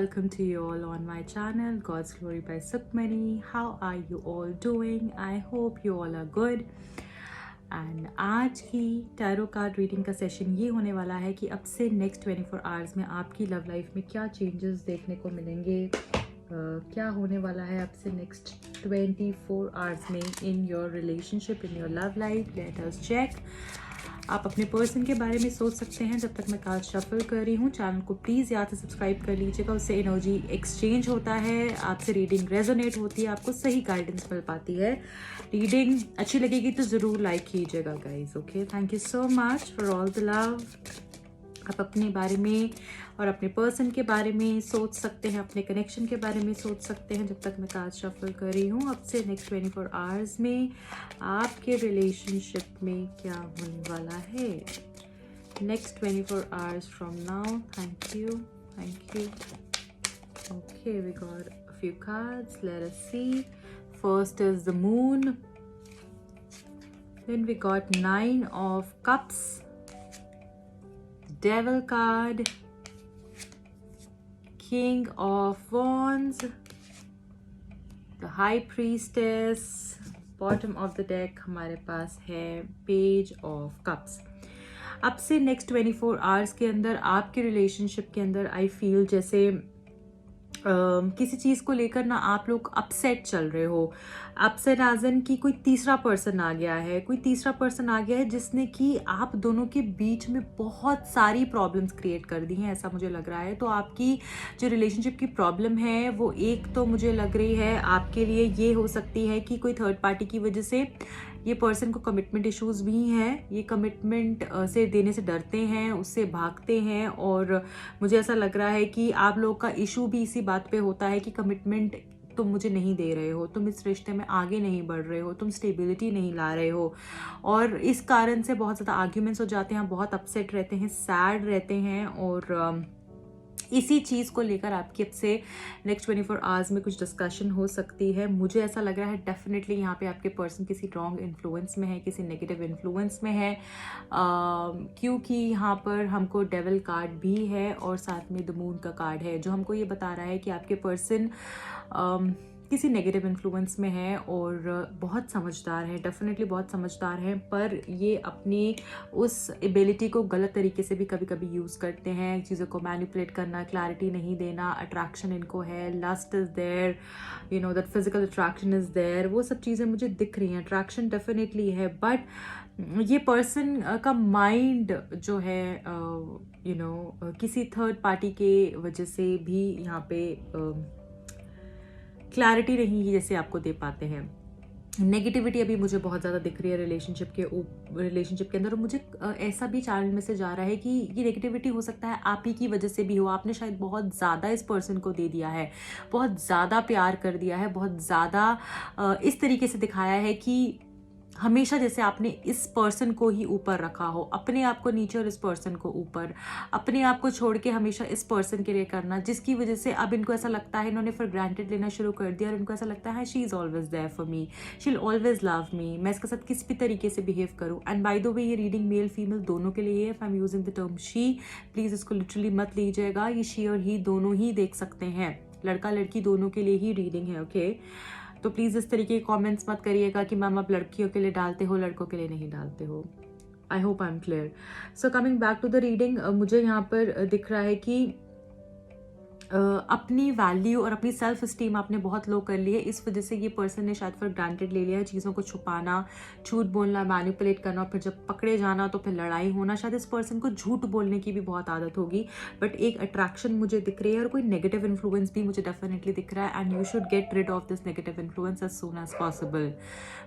welcome to you all on my channel God's Glory by Sukhmani. How are you all doing? I hope you all are good. And आज की tarot card reading का session ये होने वाला है कि अब से नेक्स्ट 24 आवर्स में आपकी लव लाइफ में क्या चेंजेस देखने को मिलेंगे, क्या होने वाला है अब से नेक्स्ट 24 आवर्स में in your relationship, in your love life. Let us check. आप अपने पर्सन के बारे में सोच सकते हैं जब तक मैं कार्ड शफल कर रही हूँ. चैनल को प्लीज़ याद से सब्सक्राइब कर लीजिएगा, उससे एनर्जी एक्सचेंज होता है, आपसे रीडिंग रेजोनेट होती है, आपको सही गाइडेंस मिल पाती है. रीडिंग अच्छी लगेगी तो ज़रूर लाइक कीजिएगा guys. Okay, thank you so much for all the love. आप अपने बारे में और अपने पर्सन के बारे में सोच सकते हैं, अपने कनेक्शन के बारे में सोच सकते हैं जब तक मैं कार्ड शफल कर रही हूँ. अब से नेक्स्ट 24 आवर्स में आपके रिलेशनशिप में क्या होने वाला है. Next 24 hours from now. Thank you. Okay, we got a few cards. Let us see. First is the moon. Then we got 9 of Cups, Devil card, King of Wands, the High Priestess. Bottom of the deck हमारे पास है Page of Cups. अब से next 24 hours के अंदर आपके relationship के अंदर I feel जैसे किसी चीज़ को लेकर ना आप लोग अपसेट चल रहे हो. अपसेट एजन कि कोई तीसरा पर्सन आ गया है, जिसने कि आप दोनों के बीच में बहुत सारी प्रॉब्लम्स क्रिएट कर दी हैं, ऐसा मुझे लग रहा है. तो आपकी जो रिलेशनशिप की प्रॉब्लम है वो एक तो मुझे लग रही है आपके लिए ये हो सकती है कि कोई थर्ड पार्टी की वजह से ये पर्सन को कमिटमेंट इश्यूज भी हैं. ये कमिटमेंट से देने से डरते हैं, उससे भागते हैं. और मुझे ऐसा लग रहा है कि आप लोग का इशू भी इसी बात पे होता है कि कमिटमेंट तुम मुझे नहीं दे रहे हो, तुम इस रिश्ते में आगे नहीं बढ़ रहे हो, तुम स्टेबिलिटी नहीं ला रहे हो. और इस कारण से बहुत ज़्यादा आर्ग्यूमेंट्स हो जाते हैं, बहुत अपसेट रहते हैं, सैड रहते हैं. और इसी चीज़ को लेकर आपकी अब से नेक्स्ट 24 आवर्स में कुछ डिस्कशन हो सकती है. मुझे ऐसा लग रहा है डेफिनेटली यहाँ पे आपके पर्सन किसी रॉन्ग इन्फ्लुएंस में है, किसी नेगेटिव इन्फ्लुएंस में है, क्योंकि यहाँ पर हमको डेविल कार्ड भी है और साथ में द मून का कार्ड है, जो हमको ये बता रहा है कि आपके पर्सन किसी नेगेटिव इन्फ्लुएंस में है और बहुत समझदार है, डेफिनेटली बहुत समझदार है. पर ये अपनी उस एबिलिटी को गलत तरीके से भी कभी कभी यूज़ करते हैं, चीज़ों को मैनिपुलेट करना, क्लैरिटी नहीं देना. अट्रैक्शन इनको है, lust is there, you know that physical attraction is there. वो सब चीज़ें मुझे दिख रही हैं. अट्रैक्शन डेफिनेटली है, बट ये पर्सन का माइंड जो है यू नो किसी थर्ड पार्टी के वजह से भी यहाँ पे क्लैरिटी नहीं जैसे आपको दे पाते हैं. नेगेटिविटी अभी मुझे बहुत ज़्यादा दिख रही है रिलेशनशिप के अंदर. और मुझे ऐसा भी चैनल में से जा रहा है कि ये नेगेटिविटी हो सकता है आप ही की वजह से भी हो. आपने शायद बहुत ज़्यादा इस पर्सन को दे दिया है, बहुत ज़्यादा प्यार कर दिया है, बहुत ज़्यादा इस तरीके से दिखाया है कि हमेशा जैसे आपने इस पर्सन को ही ऊपर रखा हो, अपने आप को नीचे और इस पर्सन को ऊपर, अपने आप को छोड़ के हमेशा इस पर्सन के लिए करना, जिसकी वजह से अब इनको ऐसा लगता है, इन्होंने फॉर ग्रांटेड लेना शुरू कर दिया और इनको ऐसा लगता है she is always there for me, she will always love me, मैं इसके साथ किस भी तरीके से बिहेव करूँ. एंड बाय द वे ये रीडिंग मेल फीमेल दोनों के लिए है. If I am using the term she, please इसको लिटरली मत लीजिएगा. ये शी और ही दोनों ही देख सकते हैं, लड़का लड़की दोनों के लिए ही रीडिंग है. ओके, तो प्लीज़ इस तरीके के कमेंट्स मत करिएगा कि मैम आप लड़कियों के लिए डालते हो, लड़कों के लिए नहीं डालते हो. I hope I am clear. So coming back to the reading, मुझे यहाँ पर दिख रहा है कि अपनी वैल्यू और अपनी सेल्फ स्टीम आपने बहुत लो कर ली है. इस वजह से ये पर्सन ने शायद फॉर ग्रांटेड ले लिया है, चीज़ों को छुपाना, झूठ बोलना, मैनिपुलेट करना, और फिर जब पकड़े जाना तो फिर लड़ाई होना. शायद इस पर्सन को झूठ बोलने की भी बहुत आदत होगी, बट एक अट्रैक्शन मुझे दिख रही है और कोई नेगेटिव इन्फ्लुएंस भी मुझे डेफिनेटली दिख रहा है. And you should get rid of this negative influence as soon as possible.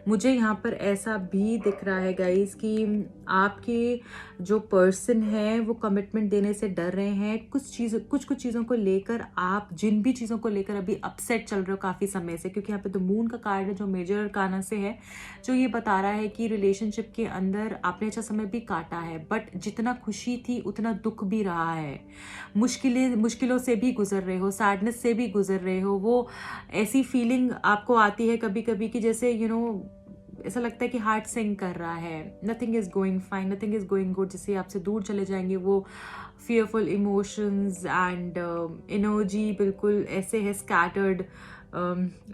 मुझे यहाँ पर ऐसा भी दिख रहा है गाइज कि आपके जो पर्सन है वो कमिटमेंट देने से डर रहे हैं. कुछ चीज़ों को लेकर आप जिन भी चीज़ों को लेकर अभी अपसेट चल रहे हो काफ़ी समय से, क्योंकि यहाँ पे द मून का कार्ड है जो मेजर अरकाना से है, जो ये बता रहा है कि रिलेशनशिप के अंदर आपने अच्छा समय भी काटा है, बट जितना खुशी थी उतना दुख भी रहा है. मुश्किलों से भी गुजर रहे हो, सैडनेस से भी गुजर रहे हो. वो ऐसी फीलिंग आपको आती है कभी कभी कि जैसे यू नो ऐसा लगता है कि हार्ट सिंक कर रहा है, nothing is going fine, nothing is going good, जिससे आपसे दूर चले जाएंगे वो fearful emotions and एनर्जी बिल्कुल ऐसे है स्कैटर्ड।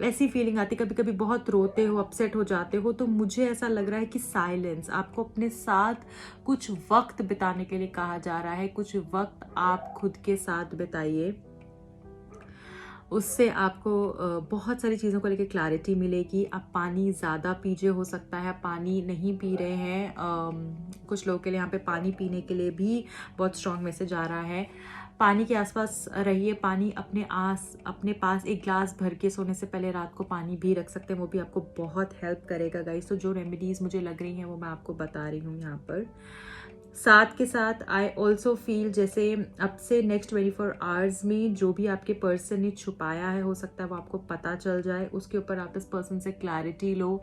ऐसी फीलिंग आती, कभी कभी बहुत रोते हो, अपसेट हो जाते हो, तो मुझे ऐसा लग रहा है कि साइलेंस, आपको अपने साथ कुछ वक्त बिताने के लिए कहा जा रहा है। कुछ वक्त आप खुद के साथ बिताइए, उससे आपको बहुत सारी चीज़ों को लेकर क्लैरिटी मिलेगी। आप पानी ज़्यादा पीजिए, हो सकता है आप पानी नहीं पी रहे हैं, कुछ लोगों के लिए यहाँ पे पानी पीने के लिए भी बहुत स्ट्रॉन्ग मैसेज आ रहा है। पानी के आसपास रहिए, पानी अपने पास एक ग्लास भर के सोने से पहले रात को पानी भी रख सकते हैं, वो भी आपको बहुत हेल्प करेगा गाइस। तो जो रेमेडीज़ मुझे लग रही हैं वो मैं आपको बता रही हूँ यहाँ पर। साथ के साथ आई ऑल्सो फील जैसे अब से नेक्स्ट 24 आवर्स में जो भी आपके पर्सन ने छुपाया है, हो सकता है वो आपको पता चल जाए, उसके ऊपर आप इस पर्सन से क्लैरिटी लो,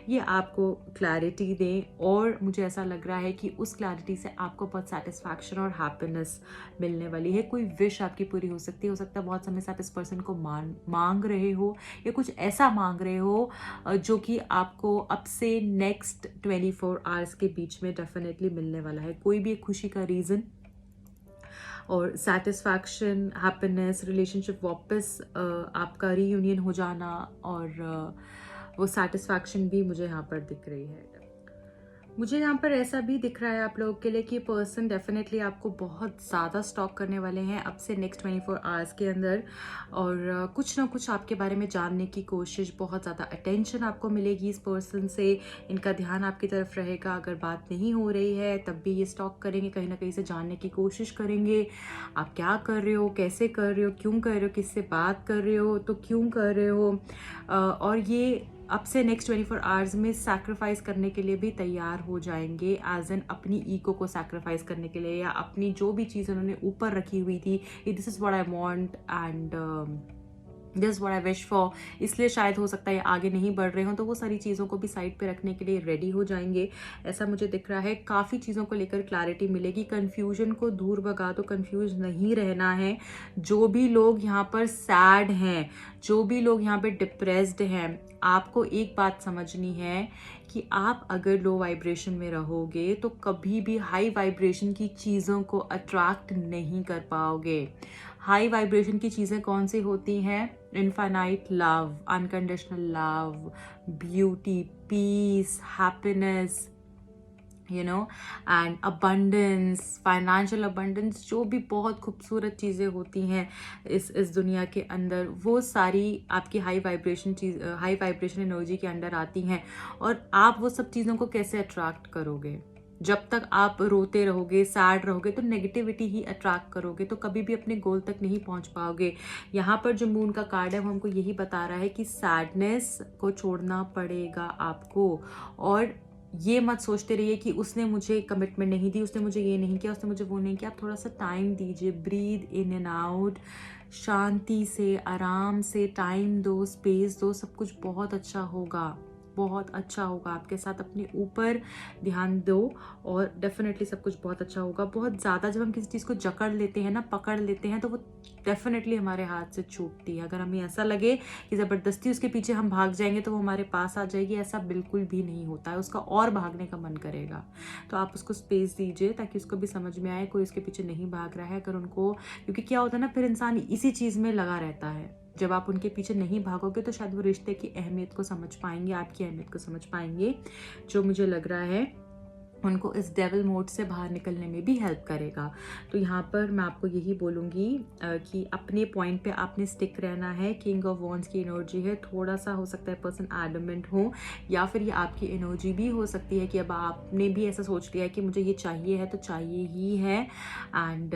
ये आपको क्लैरिटी दें। और मुझे ऐसा लग रहा है कि उस क्लैरिटी से आपको बहुत सेटिस्फैक्शन और हैप्पीनेस मिलने वाली है। कोई विश आपकी पूरी हो सकती है, हो सकता है बहुत समय से आप इस पर्सन को मांग रहे हो या कुछ ऐसा मांग रहे हो जो कि आपको अब से नेक्स्ट 24 आवर्स के बीच में डेफिनेटली मिलने वाला है। कोई भी एक खुशी का रीज़न और सेटिस्फैक्शन, हैप्पीनेस, रिलेशनशिप वापस आपका रीयूनियन हो जाना, और वो सेटिस्फैक्शन भी मुझे यहाँ पर दिख रही है। मुझे यहाँ पर ऐसा भी दिख रहा है आप लोगों के लिए कि पर्सन डेफिनेटली आपको बहुत ज़्यादा स्टॉक करने वाले हैं अब से नेक्स्ट 24 आवर्स के अंदर, और कुछ ना कुछ आपके बारे में जानने की कोशिश, बहुत ज़्यादा अटेंशन आपको मिलेगी इस पर्सन से, इनका ध्यान आपकी तरफ रहेगा। अगर बात नहीं हो रही है तब भी ये स्टॉक करेंगे, कहीं ना कहीं से जानने की कोशिश करेंगे आप क्या कर रहे हो, कैसे कर रहे हो, क्यों कर रहे हो, किससे बात कर रहे हो, तो क्यों कर रहे हो, और ये अब से नेक्स्ट 24 आवर्स में सैक्रिफाइस करने के लिए भी तैयार हो जाएंगे, एज एन अपनी ईगो को सैक्रिफाइस करने के लिए, या अपनी जो भी चीज़ उन्होंने ऊपर रखी हुई थी, this is what I want and this is what I wish for, इसलिए शायद हो सकता है आगे नहीं बढ़ रहे हो, तो वो सारी चीज़ों को भी साइड पे रखने के लिए रेडी हो जाएंगे, ऐसा मुझे दिख रहा है। काफ़ी चीज़ों को लेकर क्लैरिटी मिलेगी, कन्फ्यूजन को दूर भगा दो, कन्फ्यूज नहीं रहना है। जो भी लोग यहाँ पर सैड हैं, जो भी लोग यहाँ पे डिप्रेस्ड हैं, आपको एक बात समझनी है कि आप अगर लो वाइब्रेशन में रहोगे तो कभी भी हाई वाइब्रेशन की चीज़ों को अट्रैक्ट नहीं कर पाओगे। हाई वाइब्रेशन की चीज़ें कौन सी होती हैं? Infinite love, unconditional love, beauty, peace, happiness, you know, and abundance, financial abundance, जो भी बहुत खूबसूरत चीज़ें होती हैं इस दुनिया के अंदर, वो सारी आपकी हाई वाइब्रेशन एनर्जी के अंडर आती हैं। और आप वो सब चीज़ों को कैसे अट्रैक्ट करोगे? जब तक आप रोते रहोगे, सैड रहोगे, तो नेगेटिविटी ही अट्रैक्ट करोगे, तो कभी भी अपने गोल तक नहीं पहुंच पाओगे। यहाँ पर जो मून का कार्ड है वो हमको यही बता रहा है कि सैडनेस को छोड़ना पड़ेगा आपको, और ये मत सोचते रहिए कि उसने मुझे कमिटमेंट नहीं दी, उसने मुझे ये नहीं किया, उसने मुझे वो नहीं किया। आप थोड़ा सा टाइम दीजिए, ब्रीद इन एंड आउट, शांति से, आराम से टाइम दो, स्पेस दो, सब कुछ बहुत अच्छा होगा, बहुत अच्छा होगा। आपके साथ अपने ऊपर ध्यान दो और डेफिनेटली सब कुछ बहुत अच्छा होगा। बहुत ज़्यादा जब हम किसी चीज़ को जकड़ लेते हैं ना, पकड़ लेते हैं, तो वो डेफिनेटली हमारे हाथ से छूटती है। अगर हमें ऐसा लगे कि ज़बरदस्ती उसके पीछे हम भाग जाएंगे तो वो हमारे पास आ जाएगी, ऐसा बिल्कुल भी नहीं होता है, उसका और भागने का मन करेगा। तो आप उसको स्पेस दीजिए ताकि उसको भी समझ में आए कोई उसके पीछे नहीं भाग रहा है। अगर उनको, क्योंकि क्या होता है ना, फिर इंसान इसी चीज़ में लगा रहता है। जब आप उनके पीछे नहीं भागोगे तो शायद वो रिश्ते की अहमियत को समझ पाएंगे, आपकी अहमियत को समझ पाएंगे, जो मुझे लग रहा है उनको इस डेविल मोड से बाहर निकलने में भी हेल्प करेगा। तो यहाँ पर मैं आपको यही बोलूँगी कि अपने पॉइंट पे आपने स्टिक रहना है। किंग ऑफ वॉन्ड्स की एनर्जी है, थोड़ा सा हो सकता है पर्सन एडमेंट हो, या फिर ये आपकी एनर्जी भी हो सकती है कि अब आपने भी ऐसा सोच लिया है कि मुझे ये चाहिए है तो चाहिए ही है, एंड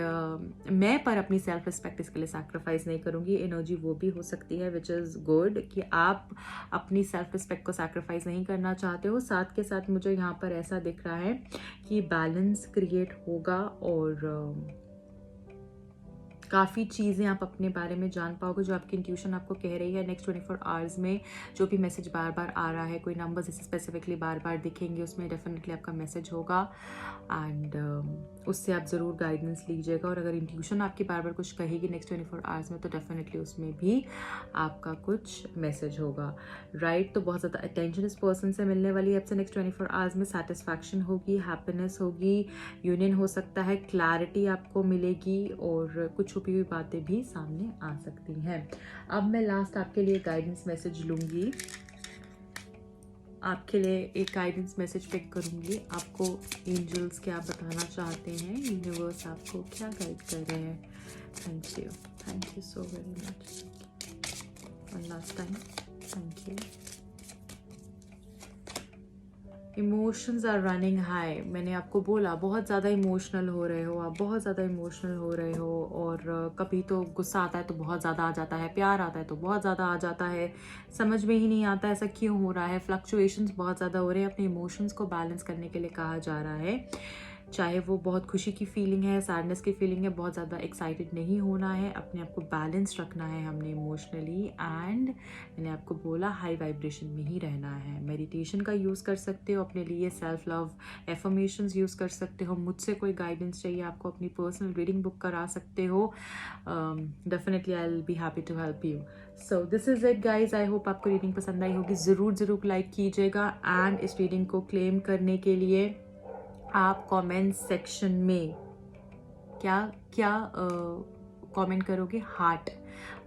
मैं पर अपनी सेल्फ रिस्पेक्ट इसके लिए सैक्रिफाइस नहीं करूँगी। एनर्जी वो भी हो सकती है विच इज़ गुड कि आप अपनी सेल्फ रिस्पेक्ट को सैक्रिफाइस नहीं करना चाहते हो। साथ के साथ मुझे यहाँ पर ऐसा दिख रहा है कि बैलेंस क्रिएट होगा और काफ़ी चीज़ें आप अपने बारे में जान पाओगे जो आपकी इंट्यूशन आपको कह रही है। नेक्स्ट 24 आवर्स में जो भी मैसेज बार बार आ रहा है, कोई नंबर्स जैसे स्पेसिफिकली बार बार दिखेंगे, उसमें डेफिनेटली आपका मैसेज होगा एंड उससे आप ज़रूर गाइडेंस लीजिएगा। और अगर इंट्यूशन आपकी बार बार कुछ कहेगी नेक्स्ट 24 आवर्स में, तो डेफिनेटली उसमें भी आपका कुछ मैसेज होगा, राइट। तो बहुत ज़्यादा अटेंशन इस पर्सन से मिलने वाली है आपसे नेक्स्ट 24 आवर्स में। सेटिस्फैक्शन होगी, हैप्पीनेस होगी, यूनियन हो सकता है, क्लैरिटी आपको मिलेगी और कुछ छुपी हुई बातें भी सामने आ सकती हैं। अब मैं लास्ट आपके लिए गाइडेंस मैसेज लूँगी, आपके लिए एक गाइडेंस मैसेज पिक करूँगी। आपको एंजल्स क्या बताना चाहते हैं, यूनिवर्स आपको क्या गाइड कर रहे हैं। Thank you so very much. One last time, thank you. Emotions are running high. मैंने आपको बोला बहुत ज़्यादा इमोशनल हो रहे हो आप, बहुत ज़्यादा इमोशनल हो रहे हो। और कभी तो गुस्सा आता है तो बहुत ज़्यादा आ जाता है, प्यार आता है तो बहुत ज़्यादा आ जाता है, समझ में ही नहीं आता ऐसा क्यों हो रहा है। फ्लक्चुएशंस बहुत ज़्यादा हो रहे हैं। अपने इमोशंस को बैलेंस करने के लिए कहा जा रहा है, चाहे वो बहुत खुशी की फीलिंग है, सैडनेस की फीलिंग है, बहुत ज़्यादा एक्साइटेड नहीं होना है, अपने आप को बैलेंस रखना है हमने इमोशनली। एंड मैंने आपको बोला हाई वाइब्रेशन में ही रहना है। मेडिटेशन का यूज़ कर सकते हो अपने लिए, सेल्फ लव एफर्मेशंस यूज़ कर सकते हो। मुझसे कोई गाइडेंस चाहिए आपको, अपनी पर्सनल रीडिंग बुक करा सकते हो। Definitely I will be happy to help you. So this is it guys. I hope आपको रीडिंग पसंद आई होगी। ज़रूर लाइक कीजिएगा। एंड इस रीडिंग को क्लेम करने के लिए आप कमेंट सेक्शन में क्या क्या कमेंट करोगे, हार्ट।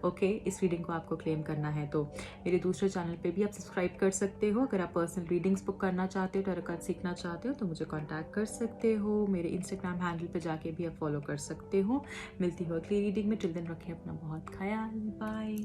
ओके, इस रीडिंग को आपको क्लेम करना है तो मेरे दूसरे चैनल पे भी आप सब्सक्राइब कर सकते हो। अगर आप पर्सनल रीडिंग्स बुक करना चाहते हो, टैरो कार्ड सीखना चाहते हो, तो मुझे कांटेक्ट कर सकते हो। मेरे इंस्टाग्राम हैंडल पे जाके भी आप फॉलो कर सकते हो। मिलती हो अगली रीडिंग में। टिल देन रखें अपना बहुत ख्याल। बाय।